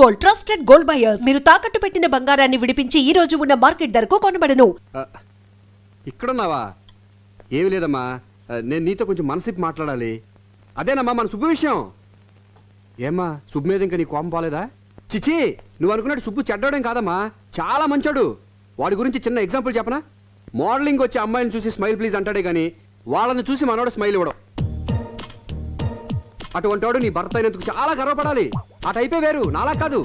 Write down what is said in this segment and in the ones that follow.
Gold, trusted gold buyers. మీరు తాకట్టు పెట్టిన బంగారాన్ని విడిపించి ఈ రోజు ఉన్న మార్కెట్ ధరకు కొనబడను. ఇక్కడున్నావా? ఏమి లేదమ్మా, నేను నీతో కొంచెం మనసిప్పి మాట్లాడాలి. అదేనమ్మా మన సుబ్బు విషయం. ఏమ్మా, సుబ్బు మీద ఇంకా నీ కోపం పోలేదా? చిచి, నువ్వు అనుకున్నట్టు సుబ్బు చెడ్డోడేం కాదమ్మా, చాలా మంచోడు. వాడి గురించి చిన్న ఎగ్జాంపుల్ చెప్పనా? మోడలింగ్ వచ్చే అమ్మాయిని చూసి స్మైల్ ప్లీజ్ అంటాడే గానీ వాళ్ళని చూసి మనోడు స్మైల్ ఇవ్వడం. అటువంటి వాడు నీ భర్త అయినందుకు చాలా గర్వపడాలి. ఆ టైపే వేరు, నాలా కాదు.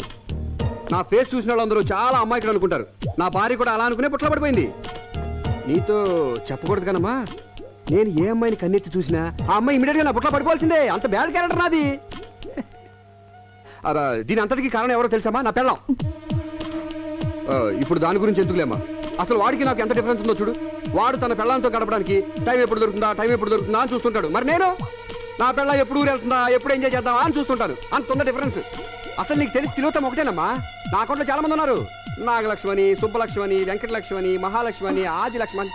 నా ఫేస్ చూసిన వాళ్ళందరూ చాలా అమ్మాయికులు అనుకుంటారు. నా భార్య కూడా అలా అనుకునే పుట్ల పడిపోయింది. నీతో చెప్పకూడదు కానమ్మా, నేను ఏ అమ్మాయిని కన్నెత్తి చూసినా ఆ అమ్మాయి ఇమీడియట్ గా నా పుట్ల పడిపోవాల్సిందే. అంత బ్యాడ్ క్యారెక్టర్ నాది. దీని అంతటికి కారణం ఎవరో తెలుసామా? నా పెళ్ళం. ఇప్పుడు దాని గురించి ఎందుకులేమ్మా, అసలు వాడికి నాకు ఎంత డిఫరెన్స్ ఉందో చూడు. వాడు తన పెళ్ళంతో గడపడానికి టైం ఎప్పుడు దొరుకుతుందా అని చూస్తుంటాడు. మరి నేను నా పెళ్ళ ఎప్పుడు ఊరు వెళ్తుందా, ఎప్పుడు ఎంజాయ్ చేద్దామా అని చూస్తుంటాను. అంత ఉంది డిఫరెన్స్. అసలు నీకు తెలిసి తిలోత్తం ఒకటేనమ్మా. నా అకౌంట్లో చాలా మంది ఉన్నారు. నాగలక్ష్మణి, సుబ్బలక్ష్మణి, వెంకటలక్ష్మణి, మహాలక్ష్మణి, ఆదిలక్ష్మణి.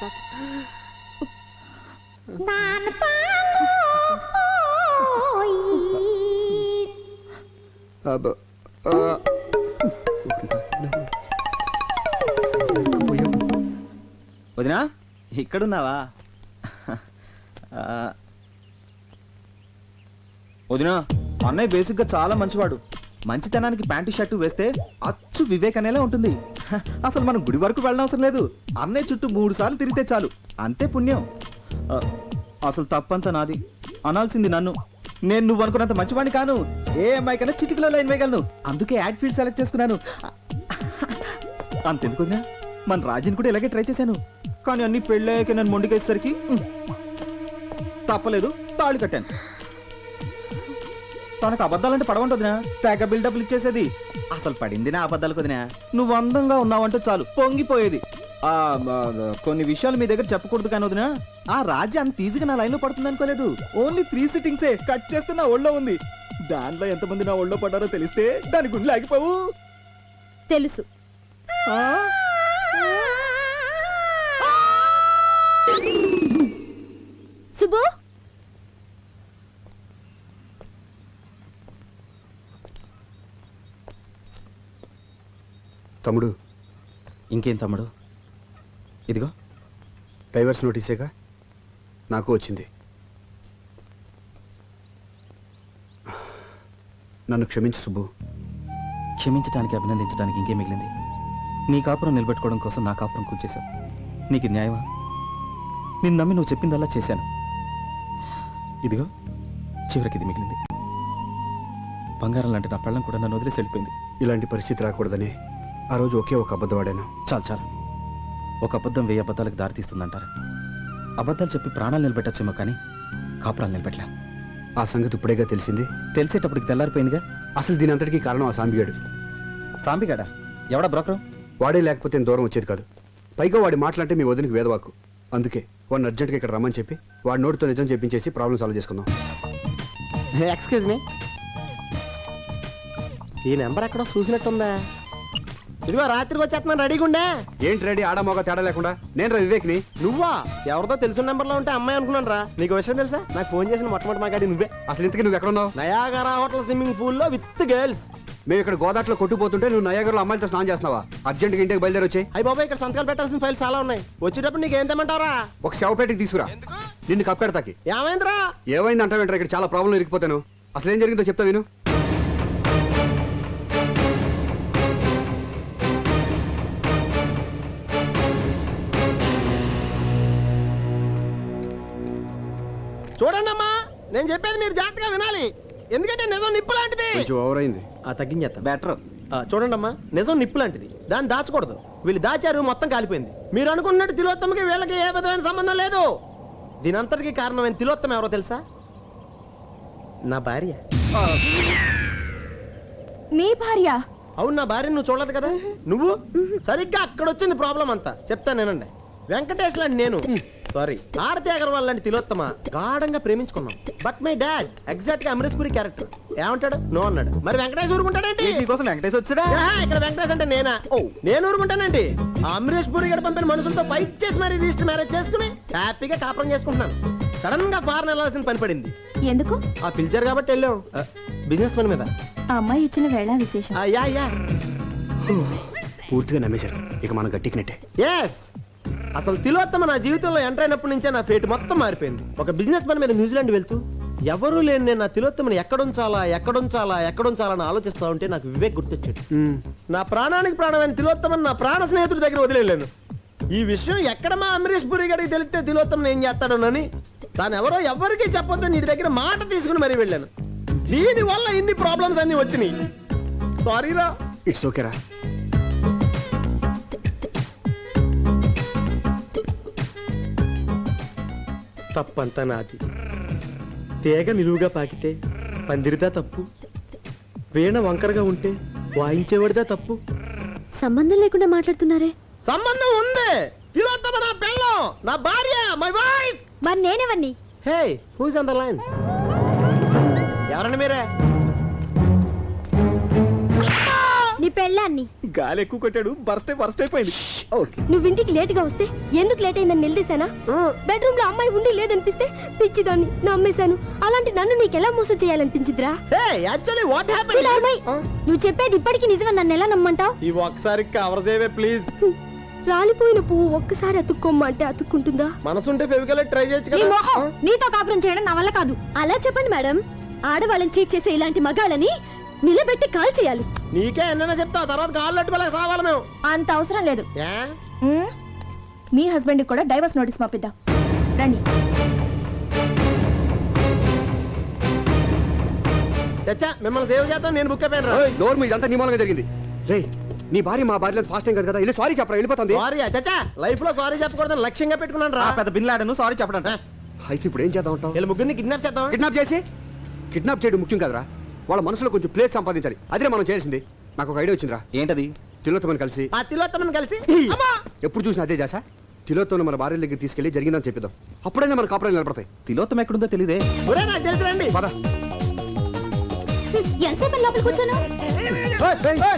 వదినా, ఇక్కడున్నావా? వదినా, అన్నయ్య బేసిక్గా చాలా మంచివాడు. మంచితనానికి ప్యాంటు షర్టు వేస్తే అచ్చు వివేక్ అనేలా ఉంటుంది. అసలు మనం గుడి వరకు వెళ్ళనవసరం లేదు. అన్నయ్య చుట్టూ 3 సార్లు తిరిగితే చాలు, అంతే పుణ్యం. అసలు తప్పంతా నాది, అనాల్సింది నన్ను. నేను నువ్వు అనుకున్నంత మంచివాడిని కాను. ఏ అమ్మాయికైనా చిటికలో లైన్ వేయగలను. అందుకే యాడ్ ఫీల్డ్ సెలెక్ట్ చేసుకున్నాను. అంతెందుకు వదినా, మన రాజుని కూడా ఇలాగే ట్రై చేశాను. కానీ అన్ని పెళ్ళాక నన్ను మొండికేసరికి తప్పలేదు, తాళి కట్టాను. తనకు అబద్ధాలంటే పడవంటదినా, తెగ బిల్డప్లు ఇచ్చేసేది. అసలు పడింది నా అబద్ధాలకు వదినా. నువ్వు అందంగా ఉన్నావంటే చాలు పొంగిపోయేది. కొన్ని విషయాలు మీ దగ్గర చెప్పకూడదు కానీ వదినా, ఆ రాజు అంత ఈజీగా నా లైన్లో పడుతుంది అనుకోలేదు. ఓన్లీ 3 సిట్టింగ్సే కట్ చేస్తే నా ఒళ్ళో ఉంది. దాంట్లో ఎంతమంది నా ఒళ్ళో పడ్డారో తెలిస్తే దాని గుండె ఆగిపోవు. తెలుసు. సుబ్బు, తమ్ముడు. ఇంకేం తమ్ముడు? ఇదిగో డైవర్స్ నోటీసేగా నాకు వచ్చింది. నన్ను క్షమించు సుబ్బు. క్షమించడానికి, అభినందించడానికి ఇంకేం మిగిలింది? నీ కాపురం నిలబెట్టుకోవడం కోసం నా కాపురం కూల్చేశావు. నీకు న్యాయమా? నిన్ను నమ్మి నువ్వు చెప్పిందల్లా చేశాను. ఇదిగో చివరికి ఇది మిగిలింది. బంగారం లాంటి నా పెళ్ళం కూడా నన్ను వదిలేసి వెళ్ళిపోయింది. ఇలాంటి పరిస్థితి రాకూడదని ఆ రోజు ఒకే ఒక అబద్ధం ఆడాను. చాలు. ఒక అబద్ధం 1000 అబద్ధాలకు దారితీస్తుందంటారు. అబద్ధాలు చెప్పి ప్రాణాలు నిలబెట్టచ్చేమో కానీ కాపురాలు నిలబెట్టలే. ఆ సంగతి ఇప్పుడేగా తెలిసింది. తెలిసేటప్పటికి తెల్లారిపోయిందిగా. అసలు దీని అంతటికీ కారణం ఆ సాంబిగాడు. సాంబిగాడా? ఎవడా బ్రోకరు? వాడే లేకపోతే దూరం వచ్చేది కాదు. పైగా వాడి మాటలంటే మీ వదినికి వేదవాక్కు. అందుకే వాడిని అర్జెంట్గా ఇక్కడ రమ్మని చెప్పి వాడి నోటితో నిజం చెప్పించేసి ప్రాబ్లం సాల్వ్ చేసుకుందాం. ఎక్స్క్యూజ్ మీ, ఈ నెంబర్ ఎక్కడో చూసినట్టుందా? ఇదిగో రాత్రికి వచ్చేస్తున్నాను, రెడీగా ఉండే. ఏంటి రెడీ? ఆడమోగా తేడా లేకుండా. నేను రా వివేక్ని. నువ్వా? ఎవరితో తెలిసిన నెంబర్లో ఉంటే అమ్మాయి అనుకున్నాను రా. నీకు విషయం తెలుసా? నాకు ఫోన్ చేసిన మొట్టమొదటి మాగాడి నువ్వే. అసలు ఇంతకీ నువ్వు ఎక్కడ ఉన్నావు? నయాగరా హోటల్ స్విమ్మింగ్ పూల్లో విత్ గర్ల్స్. మేము ఇక్కడ గోదాట్లో కొట్టుకుపోతుంటే నువ్వు నయాగర్లో అమ్మాయిలతో స్నానం చేస్తున్నావా? అర్జెంట్గా ఇంటికి బయలుదేరి వచ్చాయి. అయ్యి బాబాయ్, ఇక్కడ సంతకాలు పెట్టాల్సిన ఫైల్స్ చాలా ఉన్నాయి. వచ్చేటప్పుడు నీకు ఏం తెమ్మంటారా? ఒక శవపేటకి తీసుకురా. నిన్ను కప్పెడతాకి. ఏమైందిరా? ఏమైంది అంటావేంటారా? ఇక్కడ చాలా ప్రాబ్లం ఇరికిపోతాను. అసలు ఏం జరిగిందో చెప్తా విను. చూడండి అమ్మా, నేను చెప్పేది మీరు జాగ్రత్తగా వినాలి. ఎందుకంటే నిజం నిప్పు లాంటిది. కొంచెం ఓవర్ అయింది. తగ్గించేస్తా. బెటర్. చూడండి అమ్మా, నిజం నిప్పు లాంటిది, దాన్ని దాచకూడదు. వీళ్ళు దాచారు, మొత్తం కాలిపోయింది. మీరు అనుకున్నట్టు తిలోత్తమకి వీళ్ళకి ఏ విధమైన సంబంధం లేదు. దీనంతటికి కారణమైన తిలోత్తమ ఎవరో తెలుసా? నా భార్య. మీ భార్య? అవును, నా భార్య. నువ్వు చూడలేదు కదా. నువ్వు సరిగ్గా అక్కడ వచ్చింది ప్రాబ్లం అంతా. చెప్తాను నేనండి. వెంకటేష్ లాంటి నేను, సారీ ఆరతి అగర్వాల్ లాంటి తిలోత్తమ గాఢంగా ప్రేమించుకున్నాం. బట్ మై డాడ్ ఎగ్జాక్ట్ గా అమరీష్ పురి క్యారెక్టర్. ఏమంటాడు? నో అన్నాడు. మరి వెంకటేష్ ఊరుకుంటాడేంటి? నీకోసం వెంకటేష్ వచ్చాడా? ఇక్కడ వెంకటేష్ అంటే నేనా? ఓ, నేను ఊరుకుంటానండి. అమరీష్ పురి గారు పంపిన మనుషులతో ఫైట్ చేసి మరి రిజిస్టర్ మ్యారేజ్ చేసుకుని హ్యాపీగా కాపురం చేసుకుంటున్నాను. సడన్ గా ఫారెన్ వెళ్ళాల్సిన పని పడింది. ఎందుకు? ఆ పిలిచారు కాబట్టి వెళ్ళాం, బిజినెస్ పని మీద. ఆ అమ్మాయి ఇచ్చిన వేళ విశేషం. యా యా పూర్తిగా నమ్మేశారు, ఇక మనం గట్టికినట్టే. ఎస్, అసలు తిలోత్తమ నా జీవితంలో ఎంటర్ అయినప్పటి నుంచే నా ఫేట్ మొత్తం మారిపోయింది. ఒక బిజినెస్ పని మీద న్యూజిలాండ్ వెళ్తూ ఎవరూ లేని నేను నా తిలోత్తమని ఎక్కడుంచాలా అని ఆలోచిస్తా ఉంటే నాకు వివేక్ గుర్తొచ్చాడు. నా ప్రాణానికి ప్రాణమైన తిలోత్తమని నా ప్రాణ స్నేహితుడి దగ్గర వదిలేను. ఈ విషయం ఎక్కడ మా అమరీష్ పురి గడికి తెలిస్తే తిలోత్తమని ఏం చేస్తాడోనని తాను ఎవరికీ చెప్పొద్దు నీ దగ్గర మాట తీసుకుని మరీ వెళ్ళాను. దీని వల్ల ఇన్ని ప్రాబ్లమ్స్ అన్ని వచ్చినాయి. సారీరా. ఇట్స్ ఓకేరా. తప్పంతా నాది. తేగ నిలువుగా పాకితే పందిరిదా తప్పు, వీణ వంకరగా ఉంటే వాయించేవాడిదా తప్పు. సంబంధం లేకుండా మాట్లాడుతున్నారే. సంబంధం ఉంది. తిలోత్తమ నా పెళ్ళం, నా భార్య, మై వైఫ్. మరి నేనెవరిని? హే, హూస్ ఆన్ ద లైన్? ఎవరండి మీరే? నీ పెళ్ళాన్ని. గాలి ఎక్కువ కొట్టాడు, బర్స్ట్ అయిపోయింది. ఓకే. నువ్వు ఇంటికి లేట్ గా వస్తే ఎందుకు లేట్ అయిందని నిలదీశానా? బెడ్రూమ్ లో అమ్మాయి ఉండి లేదనిపిస్తే పిచ్చిదాన్ని నమ్మేశాను. అలాంటి నన్ను నీకెలా మోసం చేయాలనిపించిద్రా? హే, యాక్చువల్లీ వాట్ హ్యాపెండ్? చిల్ అమ్మాయి. నువ్వు చెప్పేది ఇప్పటికీ నిజమని నన్ను ఎలా నమ్మంటావు? ఈ ఒక్కసారి కవర్ చేయవే ప్లీజ్. రాలిపోయిన పువ్వు ఒక్కసారి అతుక్కోమ్మంటే అతుక్కుంటుందా? మనసుంటే ఫెవికల్ ట్రై చేయొచ్చు నీ కదా. మొహం. నీతో కాపురం చేయడం నా వల్ల కాదు. అలా చెప్పండి మేడం. ఆడవాళ్ళని చీట్ చేసే ఇలాంటి మగాళ్ళని నిలబెట్టి కాల్ చేయాలి. నీకే ఎన్నైనా చెప్తావు, తర్వాత కాళ్ళు అట్టుకోలేక సావాలి మేము. అంత అవసరం లేదు. ఏ? మీ హస్బెండ్ కూడా డైవర్స్ నోటీస్ పంపిద్దాం. రండి. చచ్చా, మిమ్మల్ని సేవ్ చేద్దాం. నేను బుక్ అయిపోయాను రా. డోర్ మీద ఇదంతా నీ మూలంగా జరిగింది. రే, నీ భార్య మా భార్య ఫాస్ట్ టైం కదా, వెళ్ళి సారీ చెప్పరా, వెళ్ళిపోతుంది. సారీ చచ్చా, లైఫ్ లో సారీ చెప్పకూడదని లక్ష్యంగా పెట్టుకున్నాను రా. పెద్ద బిన్ లాడను సారీ చెప్పడం. అయితే ఇప్పుడు ఏం చేద్దాం అంటావు? వీళ్ళ ముగ్గురిని కిడ్నాప్ చేద్దాం. కిడ్నాప్ చేయడం ముఖ్యం కదరా, వాళ్ళ మనసులో కొంచెం ప్లేస్ సంపాదించాలి. అదే మనం చేసింది. నాకు ఒక ఐడియా వచ్చిందిరా. ఏంటది? తిలోత్తమని కలిసి ఆ తిలోత్తమని కలిసి అమ్మా! ఎప్పుడు చూసినా అదే చేసా. తిలోత్తమని మన భార్య దగ్గర తీసుకెళ్లి జరిగిందని చెప్పిద్దాం. అప్పుడైనా మన కాపురాలు నిలబడతాయి. తిలోత్తం ఎక్కడుందో తెలియదే. ఒరే, నాకు తెలుసు రండి. పద. ఎంతసేపు లోపల కూర్చోను?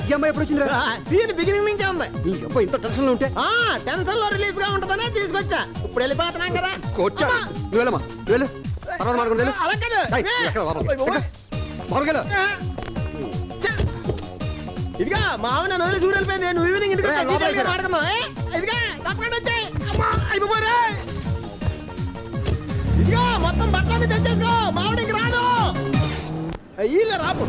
ఈ అమ్మాయి ఎప్పుడు వచ్చిందిరా? సీన్ బిగినింగ్ నుంచే ఉంది. నీ అబ్బాయి ఇంత టెన్షన్ లో ఉంటే టెన్షన్ లో రిలీఫ్ గా ఉంటుందనే తీసుకొచ్చా. ఇప్పుడు వెళ్ళిపోతున్నాం కదా. కొట్టా. నువ్వు వెళ్ళమ్మా, నువ్వు వెళ్ళు. తర్వాత మాట్లాడుకుంటూ వెళ్ళు. అలా కాదు. ఏయ్, ఎక్కడ లోపలికి? ఎక్కడ? లోపలికి వెళ్ళు. చ్చ! ఇదిగా మా ఆవిడ నన్ను వదిలి చూడు వెళ్ళిపోయింది. నువ్వు ఈవినింగ్ ఇంటికి వచ్చా, లోపలికి డీటెయిల్గా మాట్లాడుకుందాం. ఇదిగా తప్పకుండా వచ్చాయి. అమ్మా, అయిపోరే. ఇదిగా మొత్తం బట్టలకి తెచ్చేసుకో. మా ఆవిడకి రాదు. వీళ్ళే రాపు.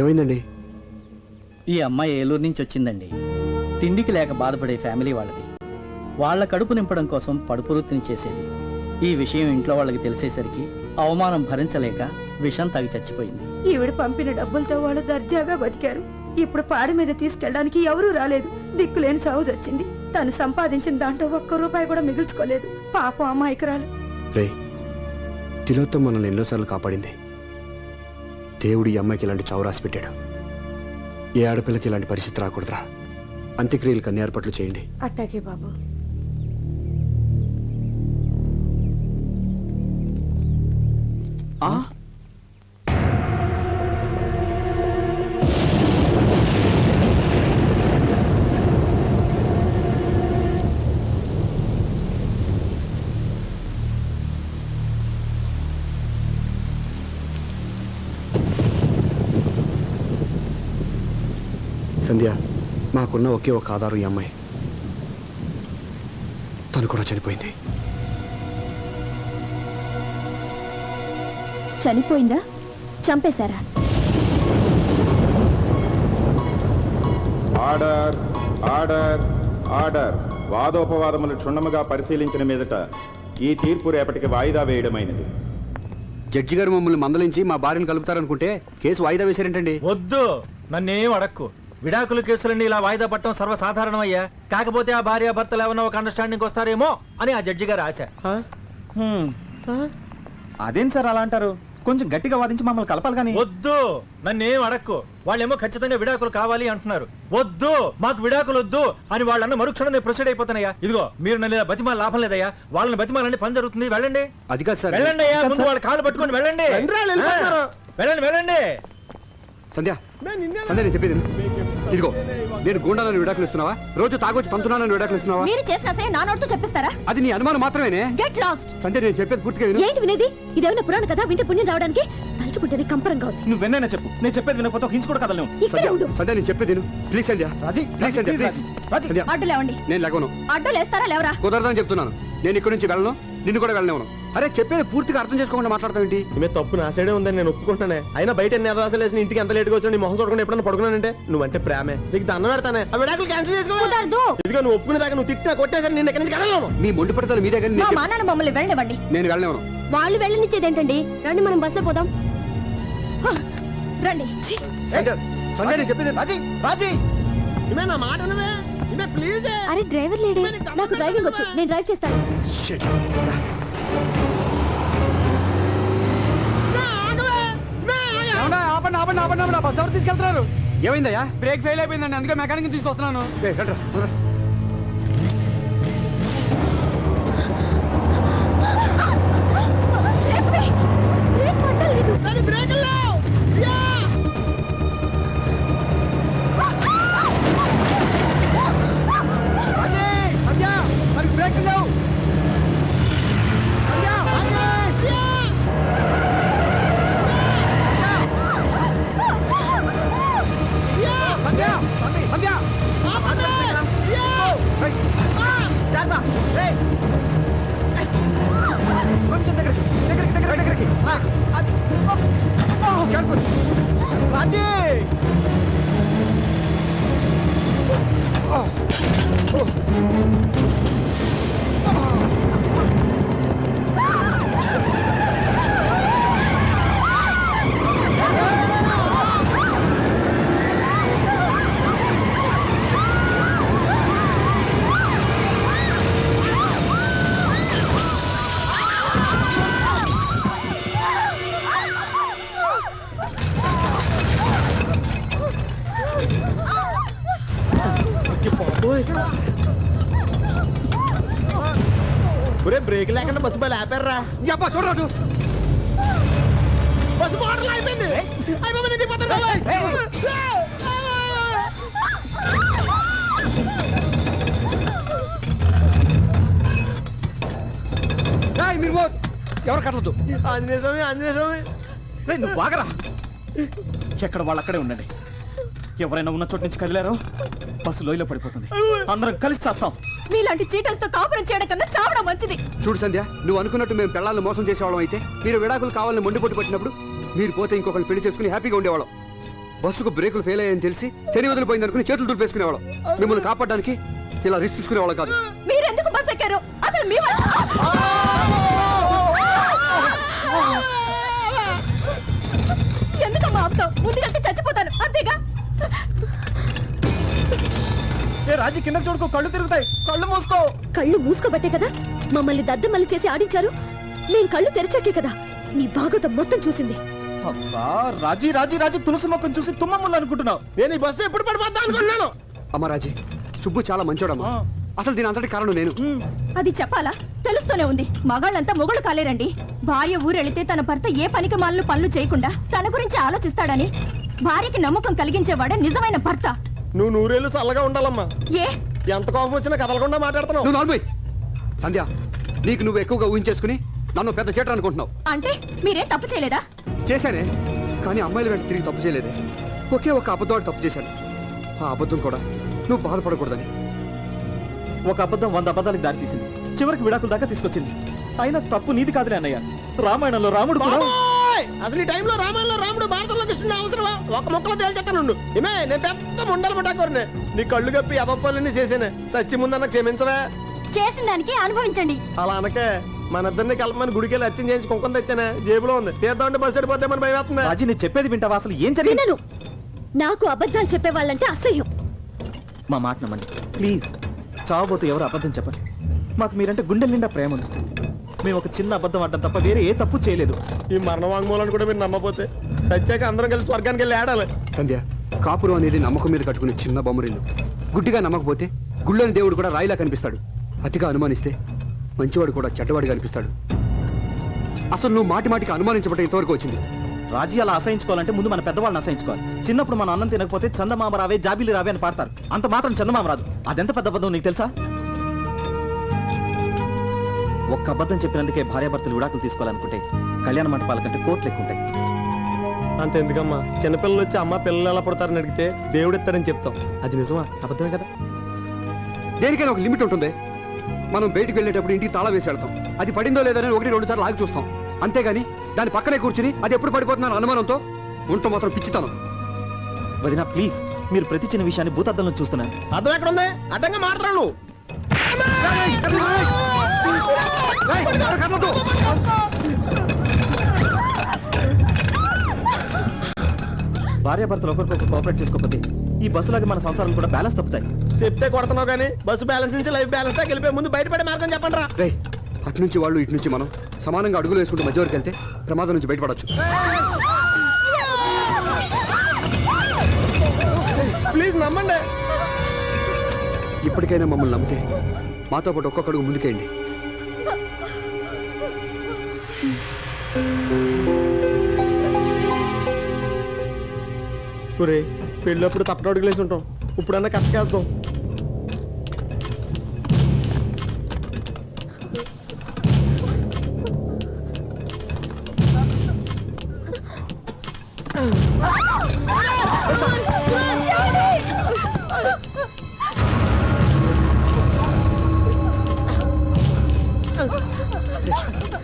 ఏమైందండి? ఈ అమ్మాయి ఏలూరు నుంచి వచ్చిందండి. తిండికి లేక బాధపడే ఫ్యామిలీ వాళ్ళది. వాళ్ళ కడుపు నింపడం కోసం పడుపు వృత్తిని చేసేది. ఈ విషయం ఇంట్లో వాళ్ళకి తెలిసేసరికి అవమానం భరించలేక విషం తాగి చచ్చిపోయింది. ఈవిడ పంపిన డబ్బులతో వాళ్ళు దర్జాగా బతికారు. ఇప్పుడు పాడి మీద తీసుకెళ్ళడానికి ఎవరూ రాలేదు. దిక్కులేని చావు వచ్చింది. తను సంపాదించిన దాంట్లో ఒక్క రూపాయి కూడా మిగుల్చుకోలేదు. పాపం అమాయకురాలు. రే, తిలోత్తం మనల్ని ఎన్నోసార్లు కాపాడింది. దేవుడు ఈ అమ్మాయికి ఇలాంటి చావు రాసి పెట్టాడు. ఏ ఆడపిల్లకి ఇలాంటి పరిస్థితి రాకూడదురా. అంత్యక్రియలకు అన్ని ఏర్పాట్లు చేయండి. అట్టాకే బాబు. సంధ్య, మాకున్న ఒకే ఒక ఆధారం ఈ అమ్మాయి. తను కూడా చనిపోయింది. చనిపోయిందా? చంపేశారా? Order order order. వాదోపవాదములు క్షుణ్ణముగా పరిశీలించిన మీదట ఈ తీర్పు రేపటికి వాయిదా వేయడమైనది. జడ్జి గారు మమ్మల్ని మందలించి మా భార్యను కలుపుతారనుకుంటే కేసు వాయిదా వేశారేంటండి? వద్దు, నన్నేం అడక్కు. విడాకుల కేసులన్నీ ఇలా వాయిదా పట్టడం సర్వసాధారణమయ్యా. కాకపోతే ఆ భార్య భర్తలు ఏమన్నా ఒక అండర్స్టాండింగ్ వస్తారేమో అని ఆ జడ్జి గారు ఆశ. అదేం సార్ అలా అంటారు? కొంచెం గట్టిగా వాదించి మమ్మల్ని కలపాలి కానీ. వద్దు, నన్నేం అడక్కు. వాళ్ళేమో ఖచ్చితంగా విడాకులు కావాలి అంటున్నారు. వద్దు, మాకు విడాకులు వద్దు అని వాళ్ళన్న మరుక్షణం నేను ప్రొసీడ్ అయిపోతానయ్యా. ఇదిగో మీరు నన్ను ఇలా బతిమాల లాభం లేదయ్యా. వాళ్ళని బతిమాలంటే పని జరుగుతుంది. వెళ్ళండి అది కాదు సార్. వెళ్ళండి అయ్యా, ముందు వాళ్ళ కాళ్ళు పట్టుకొని వెళ్ళండి. వెళ్ళండి వెళ్ళండి. సంధ్య సంధ్య నేను చెప్పేది ఇదిగో, నేను గూండాలను విడాకులు ఇస్తున్నావా, రోజు తాగొచ్చి తంతున్నానని విడాకులు ఇస్తున్నావా? మీరు చేసిన అసలు నా నోటితో చెప్పిస్తారా? అది నీ అనుమానం మాత్రమేనే. Get lost. సంధ్య నేను చెప్పేది పూర్తిగా విను. ఏంటి వినేది? ఇదేమైనా పురాణ కదా? వింటే పుణ్యం రావడానికి తలుచుకుంటేనే కంపరంగా ఉంది. నువ్వు వెన్నైనా చెప్పు, నేను చెప్పేది వినకపోతే ఒక హించు కూడా కదలేము. ఇక్కడే సంధ్య ఉండు. సంధ్య నేను చెప్పేది విను please. Sandhya Raji, please Sandhya please. Raji. Sandhya అడ్డు లేవండి. నేను లేవను. అడ్డు లేస్తారా లేవరా? కుదరదని చెప్తున్నాను. నేను ఇక్కడి నుంచి వెళ్ళను, నిన్ను కూడా వెళ్ళనివ్వను. అరే చెప్పేది పూర్తిగా అర్థం చేసుకోకుండా మాట్లాడతావు ఏంటి? ఈమె తప్పు నా సైడే ఉందని నేను ఒప్పుకుంటానే. అయినా బయట ఎన్ని అదవాసాలు వేసిన ఇంటికి ఎంత లేట్గా వచ్చి నీ మొహం చూడకుండా ఎప్పుడన్నా పడుకున్నానంటే నువ్వంటే ప్రేమే. నీకు దండం పెడతానే. ఆ విడాకులు క్యాన్సిల్ చేసుకో. కుదరదు. ఇదిగో నువ్వు ఒప్పుకునే దాకా నువ్వు తిట్టినా కొట్టేసరి నేను ఎక్కడి నుంచి కడగలను. మీ మొండి పడతాను మీ దగ్గర. మా నాన్న మమ్మల్ని వెళ్ళనివ్వండి. నేను వెళ్ళనివ్వను. వాళ్ళు వెళ్ళనిచ్చేదేంటండి? రండి మనం బస్సులో పోదాం. హ, రండి. సంధ్య సంధ్య నేను చెప్పేది రాజీ, రాజీ. ఈమె నా మాట అనవే. ఈమె ప్లీజ్. అరే డ్రైవర్ లేడే? నాకు డ్రైవింగ్ వచ్చు, నేను డ్రైవ్ చేస్తాను. ఆపండి ఆపండి ఆపండి ఆపండి. బస్ ఎవరు తీసుకెళ్తున్నారు? ఏమైందయ్యా? బ్రేక్ ఫెయిల్ అయిపోయిందండి, అందుకే మెకానిక్ తీసుకొస్తున్నాను. బ్రేక్ పట్టలేదు. బ్రేక్ లేవు. కొంచెం దగ్గరికి. రాజీ. ఒరే బ్రేక్ లేకుండా బస్సు బయలు ఆపారా? చూడరాదు. బస్సు మోటార్లు అయిపోయింది. అయిపోయింది, నేను దిగిపోతాను. మీరు ఎవరు కట్టలేదు. ఆంజనేయ స్వామి, ఆంజనేయ స్వామి. నువ్వు బాగరా. ఎక్కడ వాళ్ళు అక్కడే ఉండండి. ఎవరైనా ఉన్న చోటు నుంచి కదిలారో బస్సు లోయలో పడిపోతుంది. అందరం కలిసి చేస్తాం. మీలాంటి చీటలతో కాపురం చేయడం కన్నా చావడం మంచిది. చూడు సంధ్య, నువ్వు అనుకున్నట్టు మేము పిల్లల్ని మోసం చేసేవాళ్ళం అయితే, మీరు విడాకులు కావాలని మొండిపోటు పట్టినప్పుడు మీరు పోతే ఇంకొకరిని పెళ్లి చేసుకుని హ్యాపీగా ఉండేవాళ్ళం. బస్సుకు బ్రేకులు ఫెయిల్ అయ్యాయని తెలిసి శని వదిలిపోయింది అనుకుని చేతులు దులిపేసుకునేవాళ్ళం. మిమ్మల్ని కాపాడడానికి ఇలా రిస్క్ తీసుకునేవాళ్ళం కాదు. మీరెందుకు బస్ ఎక్కారు? అసలు మీ ఎందుకమ్మా ఆపుతావు? ముందుకంటే చచ్చిపోతాను అంతేగా. రాజీ కింద చూడుకో, కళ్ళు తిరుగుతాయి. కళ్ళు మూసుకో. కళ్ళు మూసుకోబట్టే కదా మమ్మల్ని దద్దమల్లి చేసి ఆడించారు. నేను కళ్ళు తెరిచాకే కదా నీ భాగవతం మొత్తం చూసింది. అబ్బా రాజీ రాజీ రాజీ, తులసి మొక్కను చూసి తుమ్మమ్ములు అనుకుంటున్నావు. నేను ఈ బస్సు ఎప్పుడు పడిపోతా అనుకున్నాను. అమ్మ రాజీ, సుబ్బు చాలా మంచోడమ్మా. అసలు దీని అంతటి కారణం నేను. అది చెప్పాలా? తెలుస్తూనే ఉంది. మగాళ్ళంతా మొగుళ్ళు కాలేరండి. భార్య ఊరెళితే తన భర్త ఏ పనికి మాలను పనులు చేయకుండా తన గురించి ఆలోచిస్తాడని భార్యకి నమ్మకం కలిగించేవాడే నిజమైన భర్త. నువ్వు నూరేళ్ళు చల్లగా ఉండాలమ్మా. ఏ ఎంత కోపం వచ్చినా కదలకుండా మాట్లాడుతున్నావు. నువ్వు నార్మల్ సంధ్య, నీకు నువ్వు ఎక్కువగా ఊహించేసుకుని నన్ను పెద్ద చేటర్ అనుకుంటున్నావు. అంటే మీరేం తప్పు చేయలేదా? చేశానే, కానీ అమ్మాయిల వెంట తిరిగి తప్పు చేయలేదే. ఒకే ఒక అబద్ధం తప్పు చేశాను. ఆ అబద్ధం కూడా నువ్వు బాధపడకూడదని. ఒక అబద్ధం 100 అబద్ధాలకు దారి తీసింది. చివరికి విడాకుల దాకా తీసుకొచ్చింది. అయినా తప్పు నీది కాదులే అన్నయ్య. రామాయణంలో రాముడు కూడా అసలు ఈ టైంలో రామాయణంలో రాముడు భారతంలో కృష్ణుడు అవసరమా? ఒక మొక్కలో తేల్చెట్టాను. ఏమే నేను పెద్ద ముండలు పట్టాకోరనే. నీ కళ్ళు కప్పి అదొప్పలన్నీ చేసానే. సచ్చి ముందన్న క్షమించవే. చేసిన దానికి అనుభవించండి. అలా అనకే. మన ఇద్దరిని కలపమని గుడికి వెళ్ళి అర్చన చేయించి కుంకుమ తెచ్చానే. జేబులో ఉంది. తీద్దామంటే బస్సు వెళ్ళిపోతే మన భయం వేస్తుంది. రాజీ నేను చెప్పేది వింటావా? అసలు ఏం జరిగింది? నాకు అబద్ధాలు చెప్పే వాళ్ళంటే అసహ్యం. మా మాట నమ్మండి ప్లీజ్. చావబోతూ ఎవరు అబద్ధం చెప్పండి. మాకు మీరంటే గుండెల నిండా ప్రేమ ఉంది. మేము ఒక చిన్న అబద్ధం ఆడటం తప్ప వేరే ఏ తప్పు చేయలేదు. ఈ మరణ వాంగ్మూలాన్ని కూడా మీరు నమ్మపోతే సత్యాక అందరం కలిసి స్వర్గానికి వెళ్ళి ఆడాలి. సంధ్య, కాపురం అనేది నమ్మకం మీద కట్టుకునే చిన్న బొమ్మరిల్లు. గుడ్డిగా నమ్మకపోతే గుళ్ళని దేవుడు కూడా రాయిలా కనిపిస్తాడు. అతిగా అనుమానిస్తే మంచివాడు కూడా చెడ్డవాడిగా అనిపిస్తాడు. అసలు నువ్వు మాటి మాటికి అనుమానించబట్టే ఇంతవరకు వచ్చింది. రాజీ అలా అసహించుకోవాలంటే ముందు మన పెద్దవాళ్ళని అసహించుకోవాలి. చిన్నప్పుడు మన అన్నం తినకపోతే చందమామ రావే జాబిలి రావే అని పాడతారు. అంత మాత్రం చందమామ రాదు. అదెంత పెద్ద అబద్ధం నీకు తెలుసా? ఒక్క అబద్ధం చెప్పినందుకే భార్యాభర్తలు విడాకులు తీసుకోవాలనుకుంటే కళ్యాణ మంటపాల కంటే కోట్లు ఎక్కువ ఉంటాయి. అంత ఎందుకమ్మా, చిన్నపిల్లలు వచ్చి అమ్మ పిల్లలు ఎలా పడతారని అడిగితే దేవుడు ఇస్తాడని చెప్తాం. అది నిజమా అబద్ధమే కదా? దేనికైనా ఒక లిమిట్ ఉంటుంది. మనం బయటికి వెళ్ళేటప్పుడు ఇంటికి తాళం వేసి వెళ్తాం. అది పడిందో లేదని 1-2 సార్లు ఆగి చూస్తాం. అంతేగాని దాని పక్కనే కూర్చుని అది ఎప్పుడు పడిపోతుందని అనుమానంతో ఉంటూ మాత్రం పిచ్చితాను. వదినా ప్లీజ్, మీరు ప్రతి చిన్న విషయాన్ని భూతద్దంలో చూస్తున్నారు. అర్థం ఎక్కడ ఉంది? అడ్డంగా మాట్లాడు నువ్వు. భార్యాభర్తలు ఒకరికొకరు కోఆపరేట్ చేసుకోకపోతే ఈ బస్సులాగా మన సంసారాలు కూడా బ్యాలెన్స్ తప్పుతాయి. చెప్తే కొడుతున్నావు కానీ బస్సు బ్యాలెన్స్ నుంచి లైఫ్ బ్యాలెన్స్ దాకా వెళ్ళిపోయి ముందు బయటపడే మార్గం చెప్పండి రా. రే, అటు నుంచి వాళ్ళు ఇటు నుంచి మనం సమానంగా అడుగులు వేసుకుంటూ మధ్య వరకు వెళ్తే ప్రమాదం నుంచి బయటపడచ్చు. ప్లీజ్ నమ్మండి. ఇప్పటికైనా మమ్మల్ని నమ్మితే మాతో పాటు ఒక్కొక్క అడుగు ముందుకేయండి. ఒరే, పెళ్ళప్పుడు తప్పట అడుగులేసి ఉంటాం. ఇప్పుడన్నా కష్టకేద్దాం.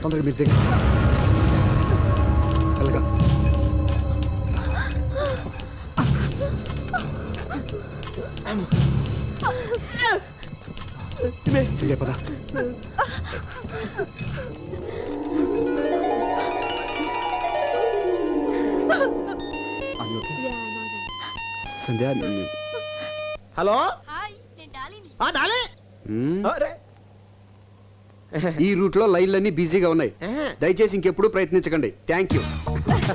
తొందరగా మీరు దగ్గర వెళ్ళగా. సంధ్య పద. సంధ్య, హలో డాలీ. అరే ఈ రూట్ లో లైన్లన్నీ బిజీగా ఉన్నాయి. దయచేసి ఇంకెప్పుడు ప్రయత్నించకండి. Thank you.